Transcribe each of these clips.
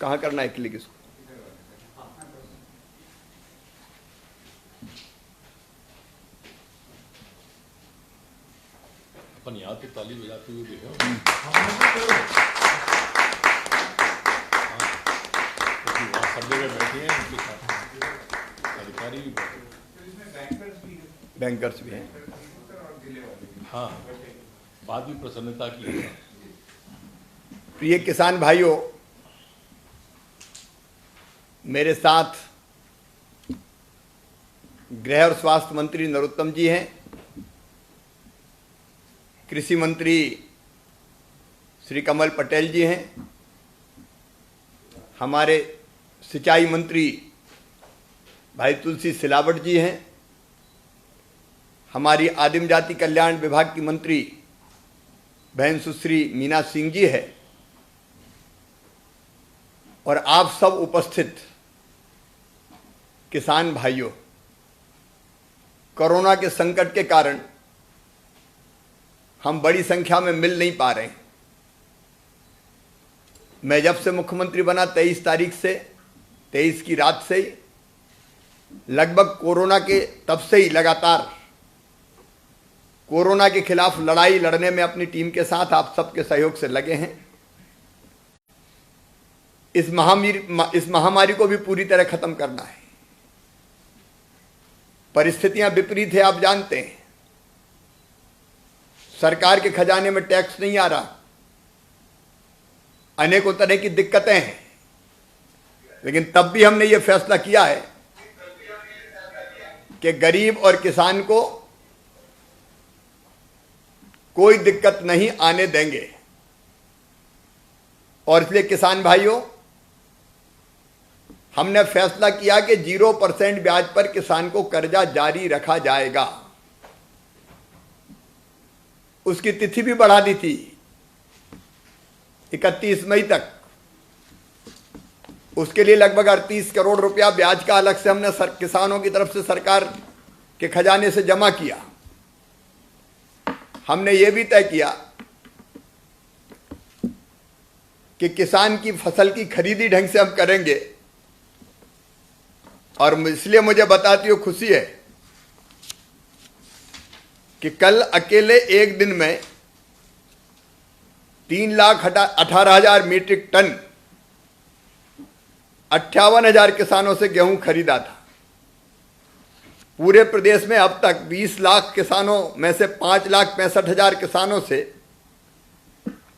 कहाँ करना है क्लिक इसको? अपन यहाँ तो ताली बजाते हुए देखे सब जगह बैठे हैं, उनके साथ अधिकारी भी बैंकर्स भी हैं। हाँ, बात भी प्रसन्नता की है। प्रिय किसान भाइयों, मेरे साथ गृह और स्वास्थ्य मंत्री नरोत्तम जी हैं, कृषि मंत्री श्री कमल पटेल जी हैं, हमारे सिंचाई मंत्री भाई तुलसी सिलावट जी हैं, हमारी आदिम जाति कल्याण विभाग की मंत्री बहन सुश्री मीना सिंह जी है, और आप सब उपस्थित किसान भाइयों, कोरोना के संकट के कारण हम बड़ी संख्या में मिल नहीं पा रहे हैं। मैं जब से मुख्यमंत्री बना 23 तारीख से, 23 की रात से ही लगभग कोरोना के तब से ही लगातार कोरोना के खिलाफ लड़ाई लड़ने में अपनी टीम के साथ आप सबके सहयोग से लगे हैं। इस महामारी को भी पूरी तरह खत्म करना है। परिस्थितियां विपरीत है, आप जानते हैं। सरकार के खजाने में टैक्स नहीं आ रहा, अनेकों तरह की दिक्कतें हैं, लेकिन तब भी हमने ये फैसला किया है कि गरीब और किसान को कोई दिक्कत नहीं आने देंगे। और इसलिए किसान भाइयों, हमने फैसला किया कि 0% ब्याज पर किसान को कर्जा जारी रखा जाएगा। उसकी तिथि भी बढ़ा दी थी 31 मई तक। उसके लिए लगभग 38 करोड़ रुपया ब्याज का अलग से हमने किसानों की तरफ से सरकार के खजाने से जमा किया। हमने ये भी तय किया कि किसान की फसल की खरीदी ढंग से हम करेंगे। और इसलिए मुझे बताती हुई खुशी है कि कल अकेले एक दिन में 3,18,000 मीट्रिक टन 58,000 किसानों से गेहूं खरीदा था। पूरे प्रदेश में अब तक 20 लाख किसानों में से 5,65,000 किसानों से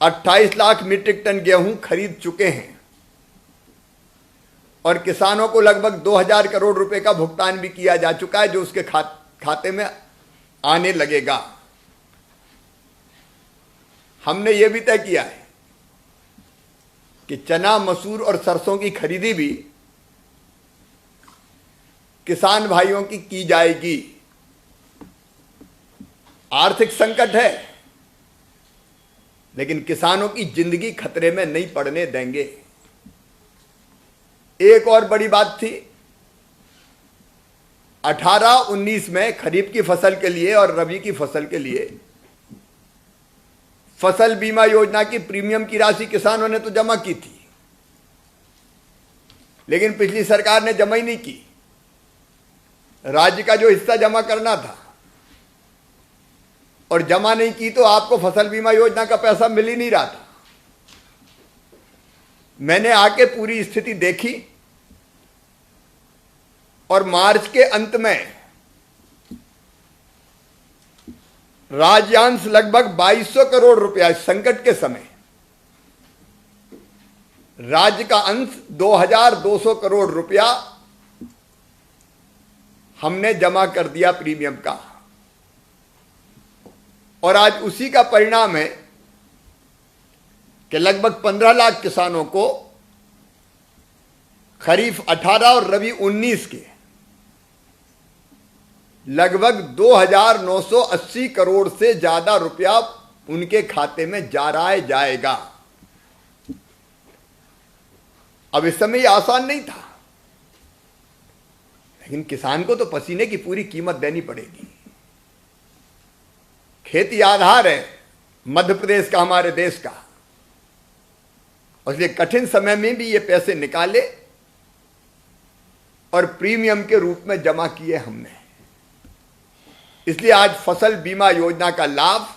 28 लाख मीट्रिक टन गेहूं खरीद चुके हैं, और किसानों को लगभग 2,000 करोड़ रुपए का भुगतान भी किया जा चुका है, जो उसके खाते में आने लगेगा। हमने ये भी तय किया है कि चना, मसूर और सरसों की खरीदी भी किसान भाइयों की जाएगी। आर्थिक संकट है, लेकिन किसानों की जिंदगी खतरे में नहीं पड़ने देंगे। एक और बड़ी बात थी, 18-19 में खरीफ की फसल के लिए और रबी की फसल के लिए फसल बीमा योजना की प्रीमियम की राशि किसानों ने तो जमा की थी, लेकिन पिछली सरकार ने जमा ही नहीं की। राज्य का जो हिस्सा जमा करना था और जमा नहीं की, तो आपको फसल बीमा योजना का पैसा मिल ही नहीं रहा था। मैंने आके पूरी स्थिति देखी और मार्च के अंत में राज्यांश लगभग 2200 करोड़ रुपया, संकट के समय राज्य का अंश 2,200 करोड़ रुपया हमने जमा कर दिया प्रीमियम का। और आज उसी का परिणाम है कि लगभग 15 लाख किसानों को खरीफ 18 और रबी 19 के लगभग 2,980 करोड़ से ज्यादा रुपया उनके खाते में जाएगा। अब इस समय यह आसान नहीं था, लेकिन किसान को तो पसीने की पूरी कीमत देनी पड़ेगी। खेती आधार है मध्य प्रदेश का, हमारे देश का। और इसलिए कठिन समय में भी ये पैसे निकाले और प्रीमियम के रूप में जमा किए हमने। इसलिए आज फसल बीमा योजना का लाभ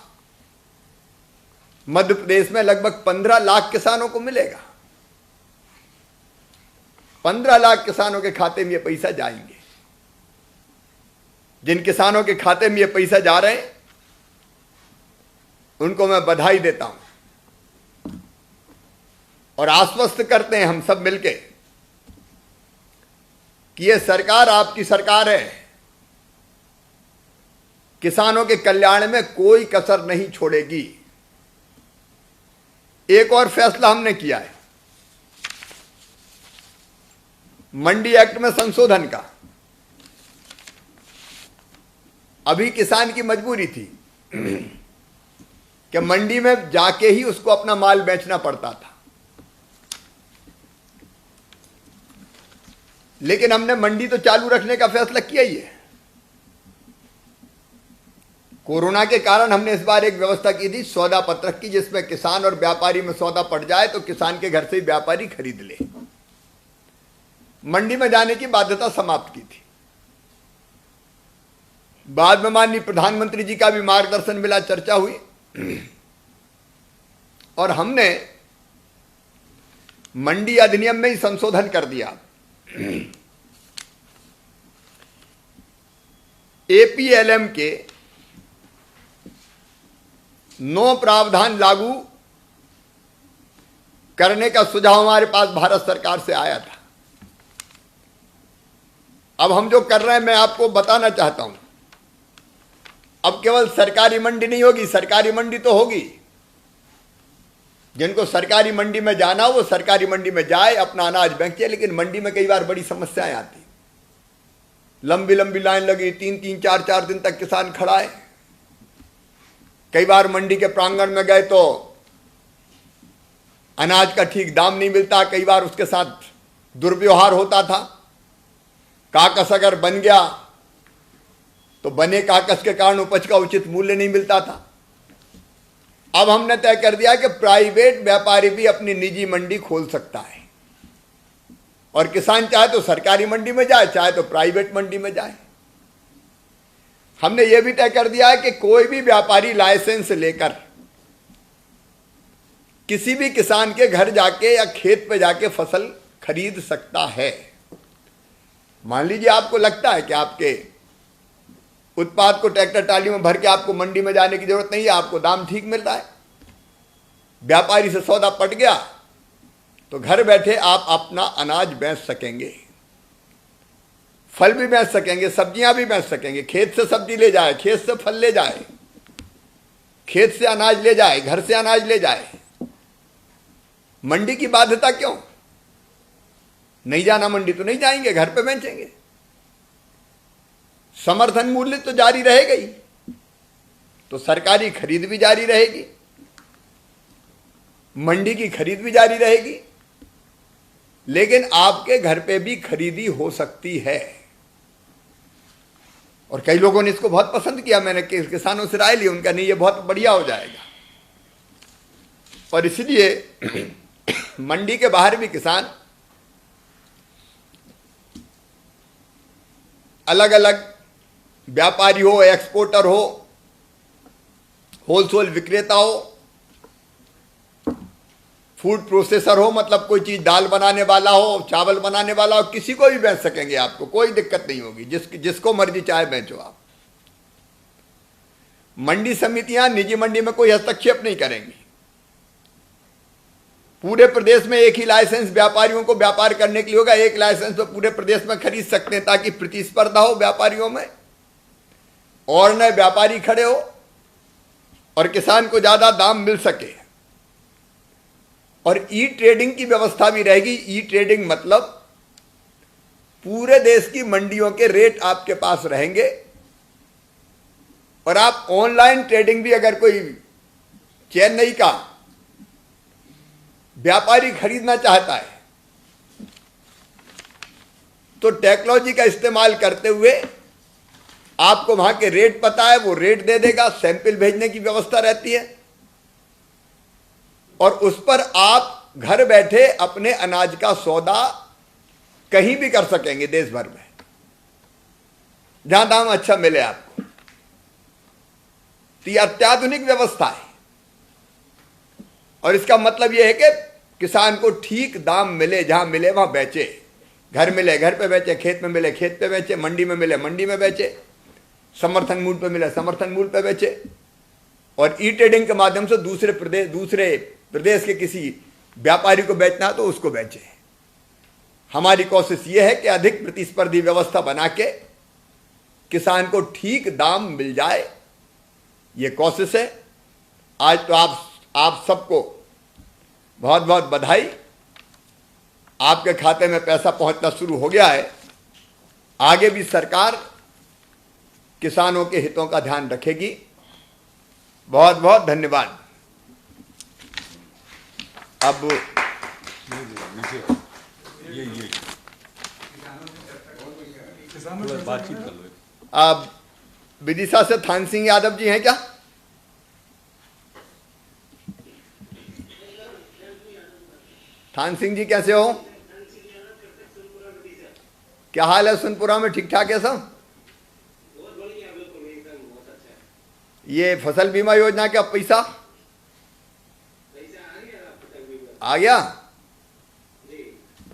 मध्य प्रदेश में लगभग 15 लाख किसानों को मिलेगा। 15 लाख किसानों के खाते में ये पैसा जाएंगे। जिन किसानों के खाते में ये पैसा जा रहे हैं उनको मैं बधाई देता हूं और आश्वस्त करते हैं हम सब मिलके कि ये सरकार आपकी सरकार है। किसानों के कल्याण में कोई कसर नहीं छोड़ेगी। एक और फैसला हमने किया है मंडी एक्ट में संशोधन का। अभी किसान की मजबूरी थी कि मंडी में जाके ही उसको अपना माल बेचना पड़ता था, लेकिन हमने मंडी तो चालू रखने का फैसला किया ही है। कोरोना के कारण हमने इस बार एक व्यवस्था की थी सौदा पत्रक की, जिसमें किसान और व्यापारी में सौदा पड़ जाए तो किसान के घर से ही व्यापारी खरीद ले। मंडी में जाने की बाध्यता समाप्त की थी। बाद में माननीय प्रधानमंत्री जी का भी मार्गदर्शन मिला, चर्चा हुई और हमने मंडी अधिनियम में ही संशोधन कर दिया। एपीएलएम के 9 प्रावधान लागू करने का सुझाव हमारे पास भारत सरकार से आया था। अब हम जो कर रहे हैं मैं आपको बताना चाहता हूं। अब केवल सरकारी मंडी नहीं होगी, सरकारी मंडी तो होगी। जिनको सरकारी मंडी में जाना हो वो सरकारी मंडी में जाए, अपना अनाज बेचे। लेकिन मंडी में कई बार बड़ी समस्याएं आती, लंबी लंबी लाइन लगी, 3-3, 4-4 दिन तक किसान खड़ा है। कई बार मंडी के प्रांगण में गए तो अनाज का ठीक दाम नहीं मिलता, कई बार उसके साथ दुर्व्यवहार होता था। काकस अगर बन गया तो बने काकस के कारण उपज का उचित मूल्य नहीं मिलता था। अब हमने तय कर दिया कि प्राइवेट व्यापारी भी अपनी निजी मंडी खोल सकता है और किसान चाहे तो सरकारी मंडी में जाए, चाहे तो प्राइवेट मंडी में जाए। हमने यह भी तय कर दिया है कि कोई भी व्यापारी लाइसेंस लेकर किसी भी किसान के घर जाके या खेत पे जाके फसल खरीद सकता है। मान लीजिए आपको लगता है कि आपके उत्पाद को ट्रैक्टर ट्राली में भर के आपको मंडी में जाने की जरूरत नहीं है, आपको दाम ठीक मिल रहा है, व्यापारी से सौदा पट गया, तो घर बैठे आप अपना अनाज बेच सकेंगे, फल भी बेच सकेंगे, सब्जियां भी बेच सकेंगे। खेत से सब्जी ले जाए, खेत से फल ले जाए, खेत से अनाज ले जाए, घर से अनाज ले जाए। मंडी की बाध्यता क्यों? नहीं जाना मंडी तो नहीं जाएंगे, घर पे बेचेंगे। समर्थन मूल्य तो जारी रहेगा ही, तो सरकारी खरीद भी जारी रहेगी, मंडी की खरीद भी जारी रहेगी, लेकिन आपके घर पे भी खरीदी हो सकती है। और कई लोगों ने इसको बहुत पसंद किया। मैंने किसानों से राय ली, उनका नहीं ये बहुत बढ़िया हो जाएगा। और इसलिए मंडी के बाहर भी किसान अलग अलग व्यापारी हो, एक्सपोर्टर हो, होलसेल विक्रेता हो, फूड प्रोसेसर हो, मतलब कोई चीज दाल बनाने वाला हो, चावल बनाने वाला हो, किसी को भी बेच सकेंगे। आपको कोई दिक्कत नहीं होगी, जिसको मर्जी चाहे बेचो आप। मंडी समितियां निजी मंडी में कोई हस्तक्षेप नहीं करेंगी। पूरे प्रदेश में एक ही लाइसेंस व्यापारियों को व्यापार करने के लिए होगा। एक लाइसेंस तो पूरे प्रदेश में खरीद सकते हैं, ताकि प्रतिस्पर्धा हो व्यापारियों में और नए व्यापारी खड़े हो और किसान को ज्यादा दाम मिल सके। और ई ट्रेडिंग की व्यवस्था भी रहेगी। ई ट्रेडिंग मतलब पूरे देश की मंडियों के रेट आपके पास रहेंगे और आप ऑनलाइन ट्रेडिंग भी, अगर कोई चेन्नई का व्यापारी खरीदना चाहता है तो टेक्नोलॉजी का इस्तेमाल करते हुए आपको वहां के रेट पता है, वो रेट दे देगा। सैंपल भेजने की व्यवस्था रहती है और उस पर आप घर बैठे अपने अनाज का सौदा कहीं भी कर सकेंगे देश भर में, जहां दाम अच्छा मिले आपको। तो यह अत्याधुनिक व्यवस्था है और इसका मतलब यह है कि किसान को ठीक दाम मिले, जहां मिले वहां बेचे। घर मिले घर पे बेचे, खेत में मिले खेत पे बेचे, मंडी में मिले मंडी में बेचे, समर्थन मूल्य पे मिले समर्थन मूल्य पे बेचे। और ई ट्रेडिंग के माध्यम से दूसरे प्रदेश के किसी व्यापारी को बेचना तो उसको बेचे। हमारी कोशिश यह है कि अधिक प्रतिस्पर्धी व्यवस्था बना के किसान को ठीक दाम मिल जाए, ये कोशिश है। आज तो आप सबको बहुत बहुत बधाई, आपके खाते में पैसा पहुंचना शुरू हो गया है। आगे भी सरकार किसानों के हितों का ध्यान रखेगी। बहुत बहुत धन्यवाद। अब ये बातचीत कर लो। अब विदिशा से थान सिंह यादव जी हैं क्या? थान सिंह जी कैसे हो? क्या हाल है सुनपुरा में? ठीक ठाक है सब? ये फसल बीमा योजना का पैसा आ गया?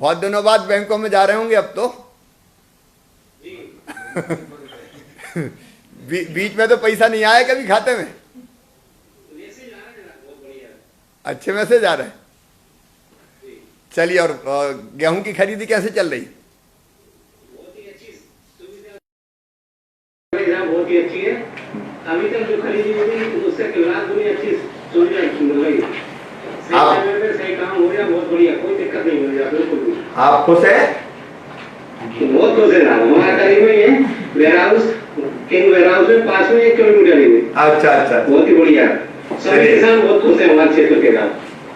बहुत दिनों बाद बैंकों में जा रहे होंगे अब तो। बीच में तो पैसा नहीं आया कभी खाते में? अच्छे मैसेज आ रहे हैं। चलिए, और गेहूं की खरीदी कैसे चल रही? बहुत ही अच्छी है। अभी तक जो खरीदी हुई उससे अच्छी सुविधा मिल रही है। सही काम हो रहा, बहुत बढ़िया, कोई दिक्कत नहीं हो रहा। बिल्कुल भी आप खुश है? बहुत खुश है। हमारा करीब में है warehouse, king warehouse में पास में 1 किलोमीटर ही। अच्छा अच्छा, बहुत ही बढ़िया। सभी किसान बहुत खुश है हमारे क्षेत्र के नाम।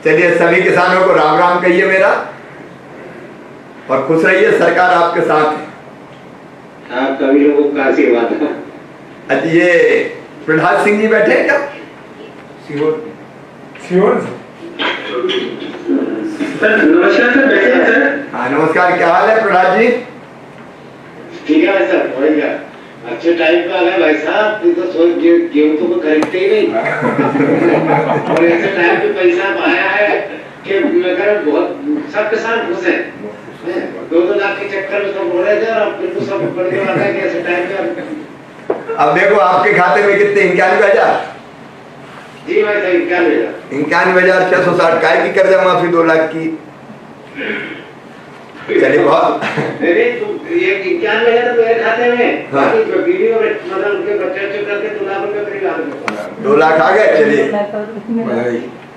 चलिए, सभी किसानों को राम राम कहिए मेरा, और खुश रहिए, सरकार आपके साथ है। आप सभी लोगों का आशीर्वाद है। अच्छा, ये प्रहलाद सिंह जी बैठे हैं क्या? नमस्कार सर, बैठे हैं सर। हाँ नमस्कार, क्या हाल है प्रहलाद जी? ठीक है सर, बढ़िया। अच्छे टाइम पे आ गए भाई साहब, तो सोच गेहूं तो खरीदते ही नहीं। और ऐसे टाइम पे पैसा आया है कि मगर बहुत सब किसान खुश हैं। 2-2 लाख के चक्कर में सब हो रहे थे और अब बिल्कुल सब बढ़ने वाला है कि ऐसे टाइम पे। अब देखो आपके खाते में कितने 91,000? जी भाई साहब, 91,000। 91,660 काय की कर्जा माफी 2 लाख की। चलिए बहुत ये 91,000 तो मेरे खाते में। हाँ। बीवी और मतलब उनके बच्चे करके 2 लाख रुपए करीब आ गए। 2 लाख आ गए। चलिए,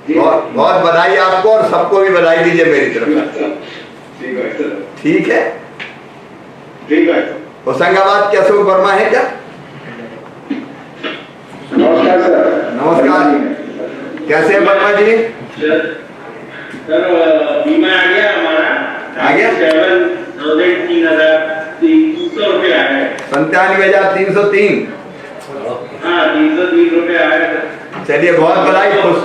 बहुत बहुत बधाई आपको, और सबको भी बधाई दीजिए मेरी तरफ से। ठीक है, ठीक है। होशंगाबाद के अशोक वर्मा है क्या? नमस्कार सर। नमस्कार, कैसे हैं वर्मा जी? सर बीमा आ गया हमारा। आ गया? 3,300 रुपये आया है। 97,303। हाँ, 303 रुपये आया है। चलिए, बहुत बधाई। खुश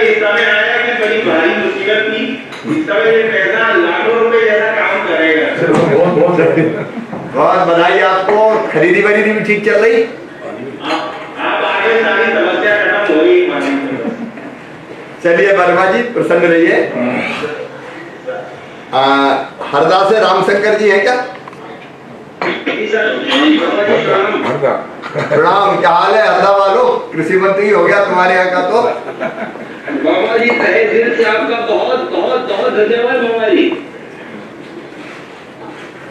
इस समय आया कि बड़ी भारी मुसीबत थी। इस समय ये पैसा लाखों रुपए जैसा काम करेगा। बहुत बधाई आपको। खरीदी वरीदी भी ठीक चल रही? आप आगे सारी समस्या खत्म हो गई। चलिए वर्मा जी, प्रसन्न रहिए। हरदा से रामशंकर जी है क्या? प्रणाम, क्या हाल है हरदा वालों? कृषि मंत्री हो गया तुम्हारे यहाँ का तो। मामा जी, तहे दिल से आपका बहुत बहुत बहुत धन्यवाद मामा जी।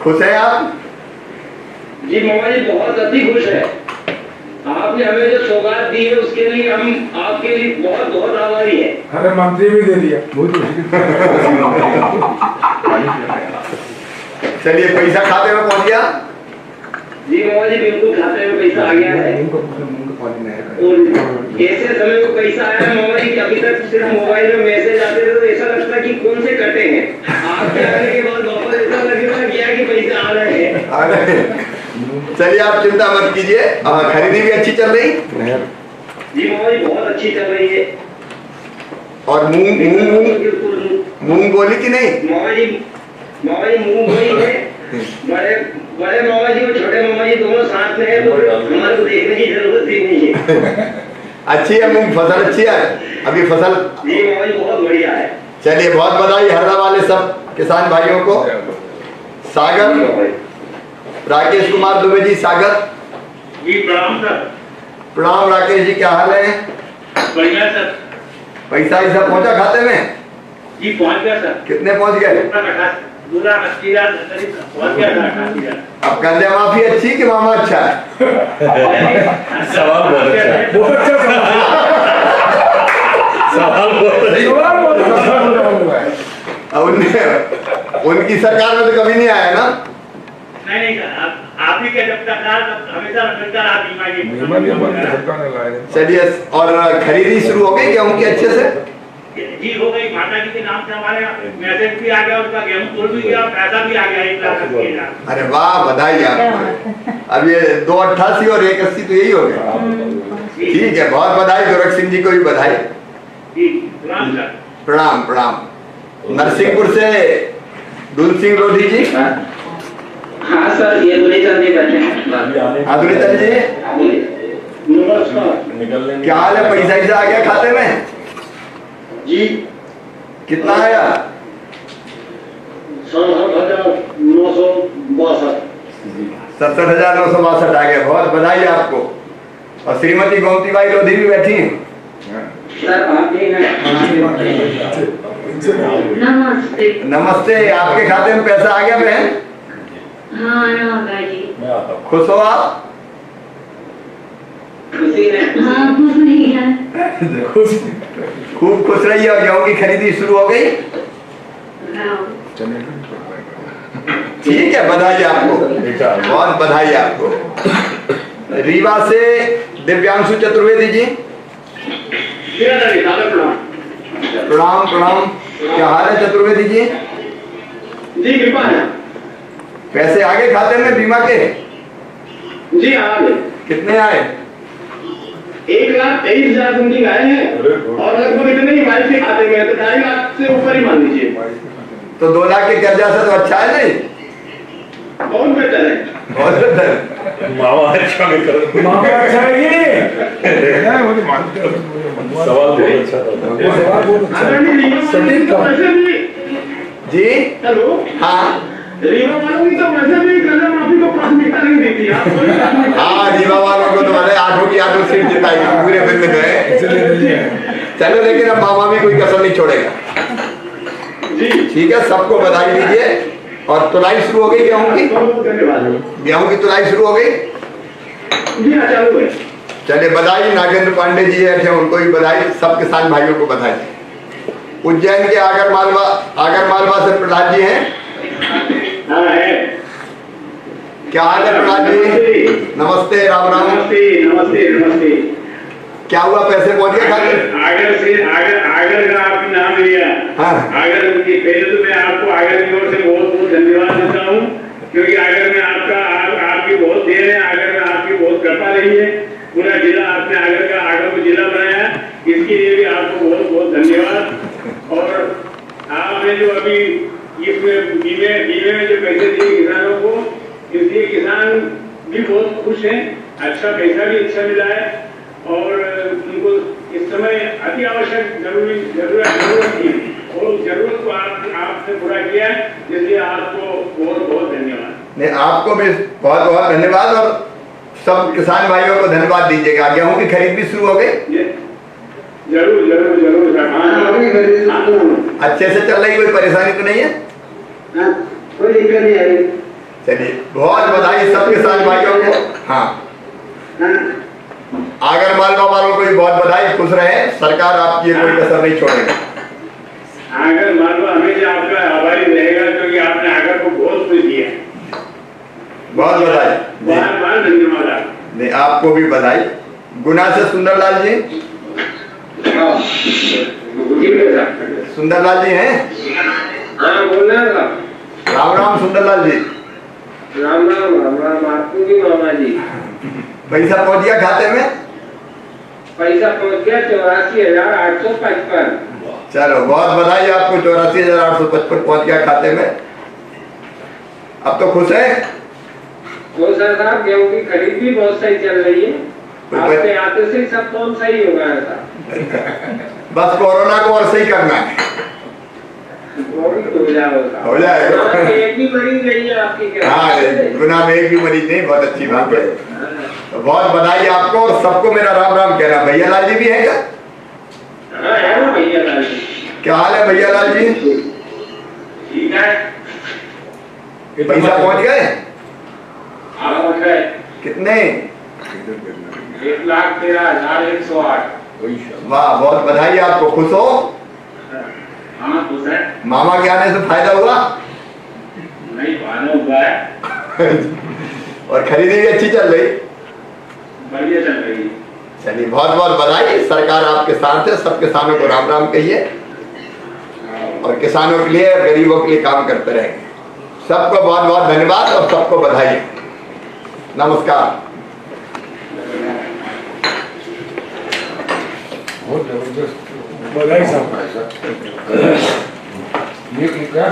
खुश हैं आप? जी मामा जी, बहुत अति खुश है। आपने हमें जो सौगात दी है उसके लिए हम आपके लिए बहुत बहुत आभारी हैं। अरे मंत्री भी दे दिया। चलिए, पैसा खाते में पहुंच गया? जी मामा जी, बिल्कुल खाते में पैसा आ गया है। और ऐसे समय को पैसा आया है मामा जी कि अभी तक सिर्फ मोबाइल में मैसेज आते थे तो ऐसा लगता कि कौन से कटे हैं। आपके आने के बाद वापस ऐसा लगेगा कि पैसा आ रहे हैं। चलिए, आप चिंता मत कीजिए। खरीदी भी अच्छी चल रही? जी मामा जी, बहुत अच्छी चल रही है। और मूंग मूंग बोली कि नहीं? मामा जी मूंग बोली है। बड़े बड़े मामा जी और छोटे मामा जी दोनों साथ में है, तो हमारे को देखने की जरूरत ही नहीं है। अच्छी है मूंग, फसल अच्छी है अभी फसल। जी मामा जी बहुत बढ़िया है। चलिए बहुत बधाई हरदा वाले सब किसान भाइयों को। सागर राकेश कुमार दुबे जी, सागर जी प्रणाम सर। प्रणाम राकेश जी, क्या हाल है? बढ़िया सर। पैसा ऐसा पहुंचा खाते में? जी पहुंच गया सर। कितने पहुंच गए? पूरा 80,000 पहुंच गया सर। अब कर्जा माफी अच्छी कि मामा अच्छा है? सवाल बहुत अच्छा है। बहुत अच्छा सवाल बहुत अच्छा। अब उनकी सरकार में तो कभी नहीं आया ना? नहीं सर, आप ही के जब तक हमेशा सरकार आप सरकार ने लाए। चलिए, और खरीदी शुरू हो गई गेहूं की अच्छे से? जी हो गई। माता जी के नाम से हमारे मैसेज भी आ गया, उसका गेहूं तोड़ भी गया, पैसा भी आ गया 1,80,000। अरे वाह, बधाई आपको। अब ये 288 और 180 तो यही हो गया। ठीक है, बहुत बधाई। गोरख सिंह जी को भी बधाई। जी प्रणाम सर। प्रणाम प्रणाम। नरसिंहपुर से दुल सिंह लोधी जी। हाँ सर, ये दुलेचंद जी बैठे हैं। दुलेचंद जी, नमस्कार। क्या हाल है? पैसा ऐसा आ गया खाते में? जी कितना आया? 67,962। 67,962 आ गया। बहुत बधाई आपको। और श्रीमती गोमती बाई लोधी भी बैठी हैं। सर आप ही हैं। नमस्ते। नमस्ते। आपके खाते में पैसा आ गया बहन? हाँ राधा जी। खुश हो आप? खुशी है। हाँ खुश नहीं है। खूब खुश रहिए। और गेहूं की खरीदी शुरू हो गई? हाँ। ठीक है, बधाई आपको, बहुत बधाई आपको। रीवा से दिव्यांशु चतुर्वेदी जी। प्रणाम प्रणाम। क्या हाल है चतुर्वेदी जी? जी कृपा है। पैसे आगे खाते में बीमा के? जी आ गए। कितने आए? 1,23,000 समथिंग आए हैं, और लगभग इतने ही वाइफ के खाते में, तो 2.5 लाख से ऊपर ही मान लीजिए। तो 2 लाख के कर्जा से तो अच्छा है नहीं? बहुत बेहतर है। बहुत बेहतर है। मामा अच्छा नहीं कर। मामा अच्छा है ये। वो तो मानते हैं। सवाल बहुत अच्छा था। सवाल बहुत अच्छा है। आदरणीय रीवा वालों की तो वैसे भी। जी हेलो। हाँ रीवा वालों की तो वैसे भी कर्जा माफी को प्राथमिकता नहीं देती। आप हाँ, रीवा वालों को तो मैंने 8 की 8 सीट जिताई पूरे दिन में गए। चलो, लेकिन अब मामा भी कोई कसर नहीं छोड़ेगा। जी ठीक है, सबको बधाई दीजिए। और तुलाई शुरू हो गई गेहूं की? धन्यवाद। गेहूं की तुलाई शुरू हो गई? जी हाँ चालू है। चलिए, बधाई। नागेंद्र पांडे जी है, उनको भी बधाई। सब किसान भाइयों को बधाई। उज्जैन के आगर मालवा से प्रहलाद जी हैं। हाँ है। क्या हाल है प्रहलाद जी? नमस्ते। राम राम। नमस्ते नमस्ते नमस्ते। क्या हुआ, पैसे पहुंच गए खाते? आगर का आपने नाम लिया। हाँ। आगर की पहले तो मैं आपको आगर की ओर से बहुत बहुत धन्यवाद देता हूँ, क्योंकि आगर में आपकी बहुत देर है। आगर में आपकी बहुत कृपा रही है। पूरा जिला आपने आगर को जिला बनाया, इसके लिए भी आपको बहुत बहुत धन्यवाद। और आपने जो अभी इसमें बीमे में जो पैसे दिए किसानों को, इसलिए किसान भी बहुत खुश हैं। अच्छा पैसा भी अच्छा मिला है, और उनको इस समय अति आवश्यक जरूरत थी, और जरूरत को आपने पूरा किया है, इसलिए आपको बहुत बहुत धन्यवाद। नहीं, आपको भी बहुत बहुत धन्यवाद। और सब किसान भाइयों को धन्यवाद दीजिएगा। गेहूं की खरीद भी शुरू हो गई? जरूर जरूर जरूर सर। अच्छे से चल रही? कोई परेशानी तो नहीं है? कोई दिक्कत नहीं है। चलिए, बहुत बधाई सब किसान भाइयों को। हाँ, आगर मालवा वालों को भी बहुत बधाई। खुश रहे, सरकार आपकी कोई कसर नहीं छोड़ेगा। आगर मालवा हमेशा आपका आभारी रहेगा, क्योंकि आपने आगर को बहुत कुछ दिया। बहुत बधाई। बार बार धन्यवाद। नहीं, आपको भी बधाई। गुना से सुंदरलाल जी। सुंदरलाल जी हैं? हाँ बोल रहे हैं। राम राम सुंदरलाल जी। राम राम राम राम। आपको भी मामा जी। पैसा पहुंच गया खाते में? पैसा पहुंच गया 84,855। चलो बहुत बधाई आपको, 84,855 पहुंच गया खाते में। अब तो खुश है? तो सर साहब गेहूं की खरीद भी बहुत सही चल रही है, आपके आते से सब काम सही हो गया था। बस कोरोना को और सही करना है, हो जाएगा। एक भी मरीज नहीं है आपकी क्या? हाँ, गुना में एक भी मरीज नहीं, बहुत अच्छी बात है। तो बहुत बधाई आपको, और सबको मेरा राम राम कहना। भैया लाल जी भी है क्या? हाँ है ना भैया लाल जी। क्या हाल है भैया लाल जी? ठीक है। पैसा पहुंच गए? हाँ पहुंच गए। कितने? 1,13,108। वाह, बहुत बधाई आपको। खुश हो? हाँ खुश है। मामा के आने से फायदा हुआ? नहीं भाना हुआ है, और खरीदी भी अच्छी चल रही? बढ़िया चल रही है। चलिए बहुत बहुत बधाई, सरकार आपके साथ है। सब किसानों को राम राम कहिए, और किसानों के लिए, गरीबों के लिए काम करते रहेंगे। सबको बहुत बहुत धन्यवाद और सबको बधाई। नमस्कार। बहुत जबरदस्त बधाई साहब। ये क्या